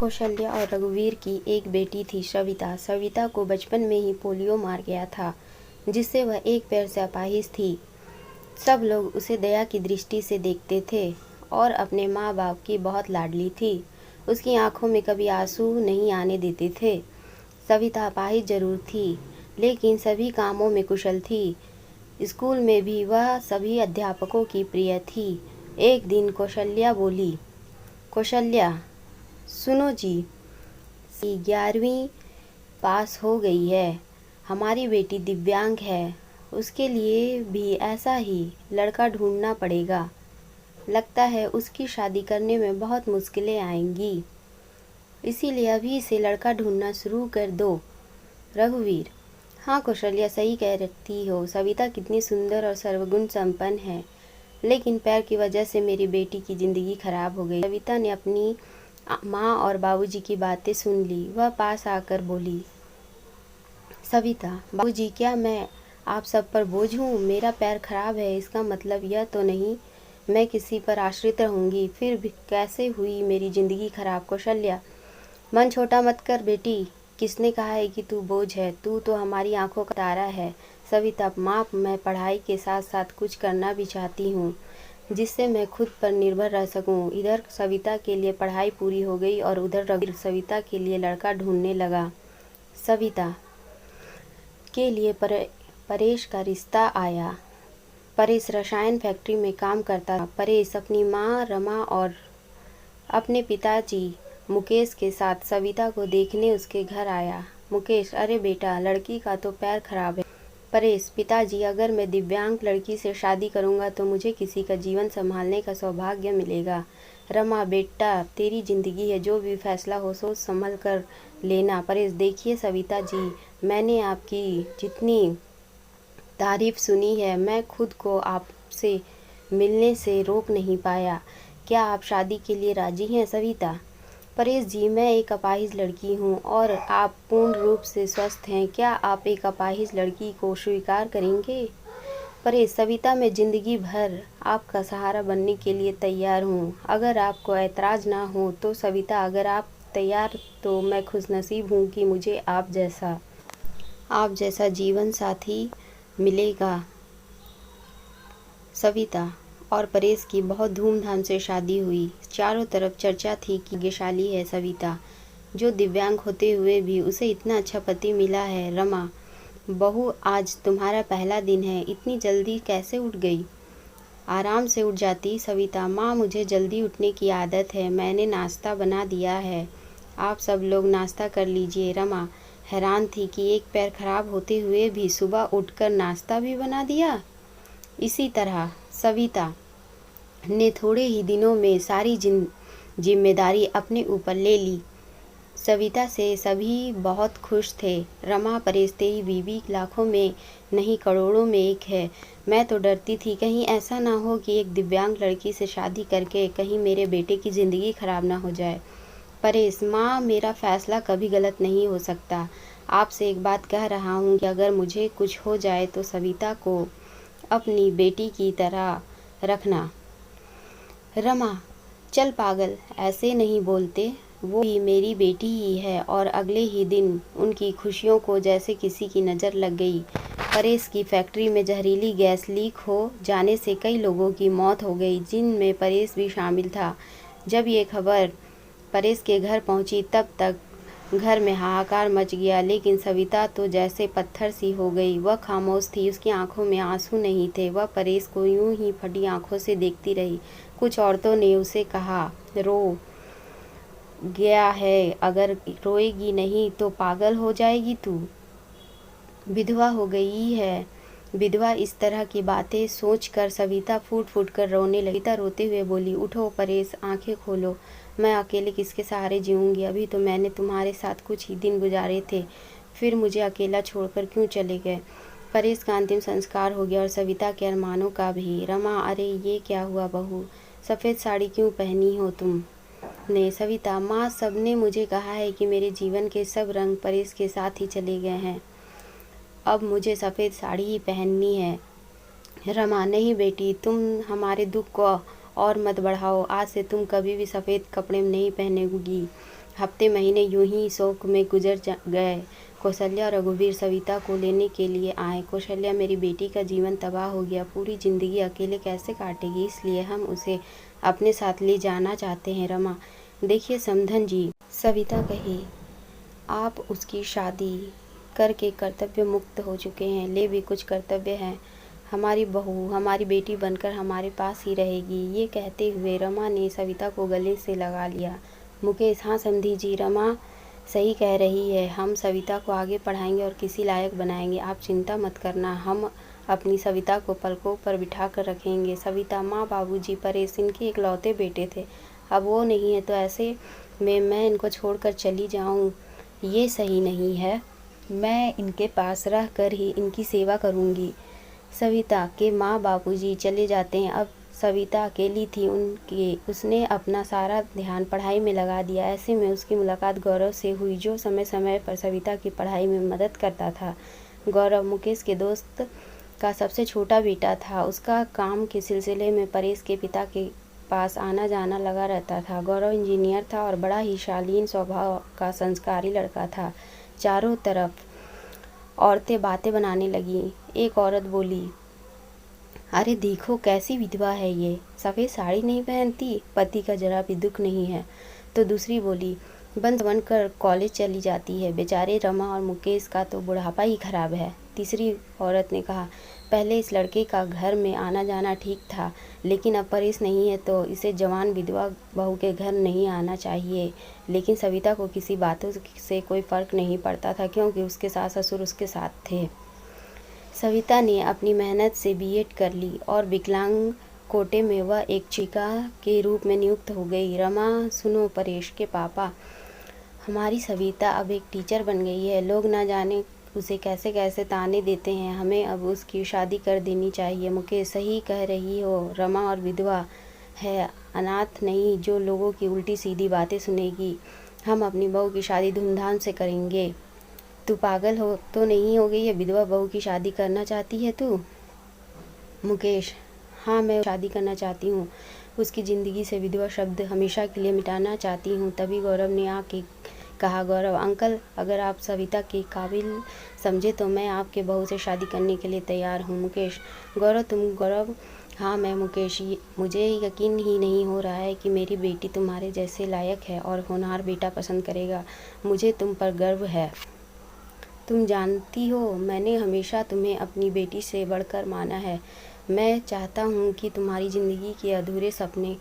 कौशल्या और रघुवीर की एक बेटी थी सविता। सविता को बचपन में ही पोलियो मार गया था, जिससे वह एक पैर से अपाहिज थी। सब लोग उसे दया की दृष्टि से देखते थे और अपने माँ बाप की बहुत लाडली थी। उसकी आंखों में कभी आंसू नहीं आने देते थे। सविता अपाहिज जरूर थी, लेकिन सभी कामों में कुशल थी। स्कूल में भी वह सभी अध्यापकों की प्रिय थी। एक दिन कौशल्या बोली, कौशल्या सुनो जी, 11वीं पास हो गई है। हमारी बेटी दिव्यांग है, उसके लिए भी ऐसा ही लड़का ढूंढना पड़ेगा। लगता है उसकी शादी करने में बहुत मुश्किलें आएंगी, इसीलिए अभी से लड़का ढूंढना शुरू कर दो। रघुवीर, हाँ कौशल्या सही कह रही हो। सविता कितनी सुंदर और सर्वगुण संपन्न है, लेकिन पैर की वजह से मेरी बेटी की जिंदगी खराब हो गई। सविता ने अपनी माँ और बाबूजी की बातें सुन ली। वह पास आकर बोली, सविता, बाबूजी क्या मैं आप सब पर बोझ हूँ? मेरा पैर खराब है, इसका मतलब यह तो नहीं मैं किसी पर आश्रित रहूंगी। फिर भी कैसे हुई मेरी जिंदगी खराब? कौशल्या, मन छोटा मत कर बेटी, किसने कहा है कि तू बोझ है? तू तो हमारी आंखों का तारा है। सविता, माँ, मैं पढ़ाई के साथ साथ कुछ करना भी चाहती हूँ, जिससे मैं खुद पर निर्भर रह सकूं। इधर सविता के लिए पढ़ाई पूरी हो गई और उधर रघुवीर सविता के लिए लड़का ढूंढने लगा। सविता के लिए परेश का रिश्ता आया। परेश रसायन फैक्ट्री में काम करता था। परेश अपनी माँ रमा और अपने पिताजी मुकेश के साथ सविता को देखने उसके घर आया। मुकेश, अरे बेटा, लड़की का तो पैर खराब है। परेश, पिताजी, अगर मैं दिव्यांग लड़की से शादी करूंगा तो मुझे किसी का जीवन संभालने का सौभाग्य मिलेगा। रमा, बेटा, तेरी जिंदगी है, जो भी फैसला हो सोच संभल कर लेना। परेश, देखिए सविता जी, मैंने आपकी जितनी तारीफ सुनी है, मैं खुद को आपसे मिलने से रोक नहीं पाया। क्या आप शादी के लिए राजी हैं? सविता, परेश जी, मैं एक अपाहिज लड़की हूँ और आप पूर्ण रूप से स्वस्थ हैं। क्या आप एक अपाहिज लड़की को स्वीकार करेंगे? परेश, सविता, मैं जिंदगी भर आपका सहारा बनने के लिए तैयार हूँ, अगर आपको ऐतराज ना हो तो। सविता, अगर आप तैयार तो मैं खुशनसीब हूँ कि मुझे आप जैसा जीवन साथी मिलेगा। सविता और परेश की बहुत धूमधाम से शादी हुई। चारों तरफ चर्चा थी कि भाग्यशाली है सविता, जो दिव्यांग होते हुए भी उसे इतना अच्छा पति मिला है। रमा, बहू, आज तुम्हारा पहला दिन है, इतनी जल्दी कैसे उठ गई? आराम से उठ जाती। सविता, माँ, मुझे जल्दी उठने की आदत है, मैंने नाश्ता बना दिया है, आप सब लोग नाश्ता कर लीजिए। रमा हैरान थी कि एक पैर खराब होते हुए भी सुबह उठकर नाश्ता भी बना दिया। इसी तरह सविता ने थोड़े ही दिनों में सारी जिम्मेदारी अपने ऊपर ले ली। सविता से सभी बहुत खुश थे। रमा, परेश, तेरी बीवी लाखों में नहीं करोड़ों में एक है। मैं तो डरती थी कहीं ऐसा ना हो कि एक दिव्यांग लड़की से शादी करके कहीं मेरे बेटे की ज़िंदगी खराब ना हो जाए। परेश, माँ, मेरा फैसला कभी गलत नहीं हो सकता। आपसे एक बात कह रहा हूँ कि अगर मुझे कुछ हो जाए तो सविता को अपनी बेटी की तरह रखना। रमा, चल पागल, ऐसे नहीं बोलते, वो भी मेरी बेटी ही है। और अगले ही दिन उनकी खुशियों को जैसे किसी की नज़र लग गई। परेश की फैक्ट्री में जहरीली गैस लीक हो जाने से कई लोगों की मौत हो गई, जिनमें परेश भी शामिल था। जब ये खबर परेश के घर पहुंची तब तक घर में हाहाकार मच गया, लेकिन सविता तो जैसे पत्थर सी हो गई। वह खामोश थी, उसकी आंखों में आंसू नहीं थे। वह परेश को यूं ही फटी आंखों से देखती रही। कुछ औरतों ने उसे कहा, रो गया है, अगर रोएगी नहीं तो पागल हो जाएगी तू, विधवा हो गई है। विधवा, इस तरह की बातें सोचकर सविता फूट फूट कर रोने लगी। सविता रोते हुए बोली, उठो परेश, आंखें खोलो, मैं अकेले किसके सहारे जीऊँगी? अभी तो मैंने तुम्हारे साथ कुछ ही दिन गुजारे थे, फिर मुझे अकेला छोड़कर क्यों चले गए? परेश का अंतिम संस्कार हो गया और सविता के अरमानों का भी। रमा, अरे ये क्या हुआ बहू, सफ़ेद साड़ी क्यों पहनी हो तुम ने? सविता, माँ, सबने मुझे कहा है कि मेरे जीवन के सब रंग परेश के साथ ही चले गए हैं, अब मुझे सफ़ेद साड़ी ही पहननी है। रमा, नहीं बेटी, तुम हमारे दुख को और मत बढ़ाओ, आज से तुम कभी भी सफ़ेद कपड़े नहीं पहनोगी। हफ्ते महीने यूं ही शोक में गुजर गए। कौशल्या और रघुवीर सविता को लेने के लिए आए। कौशल्या, मेरी बेटी का जीवन तबाह हो गया, पूरी जिंदगी अकेले कैसे काटेगी, इसलिए हम उसे अपने साथ ले जाना चाहते हैं। रमा, देखिए समधन जी, सविता कही, आप उसकी शादी करके कर्तव्य मुक्त हो चुके हैं, ले भी कुछ कर्तव्य हैं। हमारी बहू हमारी बेटी बनकर हमारे पास ही रहेगी। ये कहते हुए रमा ने सविता को गले से लगा लिया। मुकेश, हाँ समधी जी, रमा सही कह रही है, हम सविता को आगे पढ़ाएंगे और किसी लायक बनाएंगे। आप चिंता मत करना, हम अपनी सविता को पलकों पर बिठा कर रखेंगे। सविता, माँ बाबूजी परेश इनके इकलौते बेटे थे, अब वो नहीं है तो ऐसे में मैं इनको छोड़कर चली जाऊं, ये सही नहीं है। मैं इनके पास रह कर ही इनकी सेवा करूंगी। सविता के माँ बाबूजी चले जाते हैं। अब सविता अकेली थी, उसने अपना सारा ध्यान पढ़ाई में लगा दिया। ऐसे में उसकी मुलाकात गौरव से हुई, जो समय समय पर सविता की पढ़ाई में मदद करता था। गौरव मुकेश के दोस्त का सबसे छोटा बेटा था। उसका काम के सिलसिले में परेश के पिता के पास आना जाना लगा रहता था। गौरव इंजीनियर था और बड़ा ही शालीन स्वभाव का संस्कारी लड़का था। चारों तरफ औरतें बातें बनाने लगीं। एक औरत बोली, अरे देखो कैसी विधवा है ये, सफ़ेद साड़ी नहीं पहनती, पति का जरा भी दुख नहीं है। तो दूसरी बोली, बनकर कॉलेज चली जाती है, बेचारे रमा और मुकेश का तो बुढ़ापा ही खराब है। तीसरी औरत ने कहा, पहले इस लड़के का घर में आना जाना ठीक था, लेकिन अब परेश नहीं है तो इसे जवान विधवा बहू के घर नहीं आना चाहिए। लेकिन सविता को किसी बातों से कोई फ़र्क नहीं पड़ता था, क्योंकि उसके सास ससुर उसके साथ थे। सविता ने अपनी मेहनत से बीएड कर ली और विकलांग कोटे में वह एक शिक्षिका के रूप में नियुक्त हो गई। रमा, सुनो, परेश के पापा, हमारी सविता अब एक टीचर बन गई है, लोग ना जाने उसे कैसे कैसे ताने देते हैं, हमें अब उसकी शादी कर देनी चाहिए। मुकेश, सही कह रही हो, रमा और विधवा है, अनाथ नहीं जो लोगों की उल्टी सीधी बातें सुनेगी। हम अपनी बहू की शादी धूमधाम से करेंगे। तू पागल हो तो नहीं हो गई है, विधवा बहू की शादी करना चाहती है तू? मुकेश, हाँ मैं शादी करना चाहती हूँ, उसकी ज़िंदगी से विधवा शब्द हमेशा के लिए मिटाना चाहती हूँ। तभी गौरव ने आके कहा, गौरव अंकल, अगर आप सविता के काबिल समझे तो मैं आपके बहू से शादी करने के लिए तैयार हूँ। मुकेश, गौरव तुम? गौरव, हाँ मैं मुकेश, मुझे यकीन ही नहीं हो रहा है कि मेरी बेटी तुम्हारे जैसे लायक है और होनहार बेटा पसंद करेगा। मुझे तुम पर गर्व है। तुम जानती हो, मैंने हमेशा तुम्हें अपनी बेटी से बढ़कर माना है। मैं चाहता हूँ कि तुम्हारी ज़िंदगी के अधूरे सपने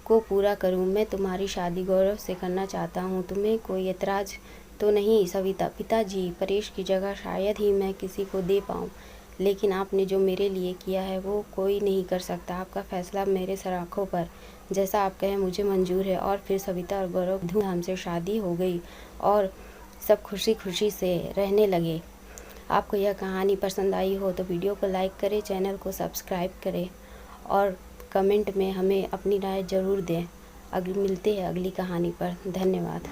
को पूरा करूँ। मैं तुम्हारी शादी गौरव से करना चाहता हूँ। तुम्हें कोई एतराज़ तो नहीं? सविता, पिताजी, परेश की जगह शायद ही मैं किसी को दे पाऊँ, लेकिन आपने जो मेरे लिए किया है वो कोई नहीं कर सकता। आपका फैसला मेरे सराखों पर, जैसा आप कहें मुझे मंजूर है। और फिर सविता और गौरव धूमधाम से शादी हो गई और सब खुशी खुशी से रहने लगे। आपको यह कहानी पसंद आई हो तो वीडियो को लाइक करें, चैनल को सब्सक्राइब करें और कमेंट में हमें अपनी राय ज़रूर दें। मिलते हैं अगली कहानी पर। धन्यवाद।